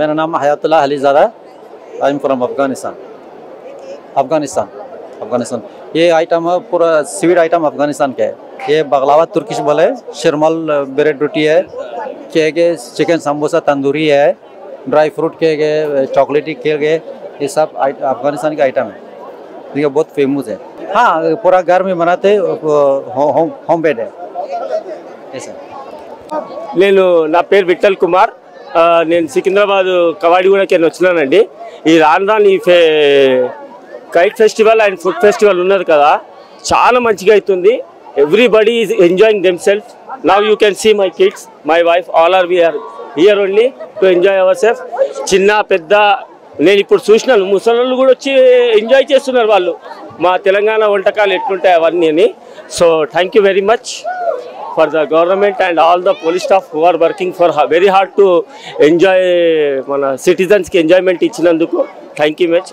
मेरा नाम Hayatullah Alizada, I am from Afghanistan. Afghanistan ये आइटम है पूरा स्वीट आइटम अफगानिस्तान का है। ये बगलावा तुर्किश बोल है, शर्मल ब्रेड रोटी है, केक है, चिकन समोसा तंदूरी है, ड्राई फ्रूट केक है, चॉकलेटी केक है, ये सब अफगानिस्तान का आइटम है। ये बहुत फेमस है। हाँ, पूरा घर में बनाते होम मेड है ऐसा। నేను నా పేరు విఠల్ కుమార్, నేను సికింద్రాబాద్ కవాడిగూడకి వచ్చినానండి। ఈ రాను ఈ kite festival and food festival ఉన్నది కదా, చాలా మంచిగా అవుతుంది। Everybody is enjoying them self. Now you can see my kids, my wife, all are we're here only to enjoy our self. చిన్న పెద్ద నేను ఇప్పుడు చూసినాను, ముసలోళ్ళు కూడా వచ్చి ఎంజాయ్ చేస్తున్నారు వాళ్ళు, మా తెలంగాణ వంటకాలు ఎట్లుంటాయి అవన్నీ అని। So thank you very much for the government and all the police staff who are working for very hard to enjoy mana citizens ki enjoyment ichinanduku. Thank you much.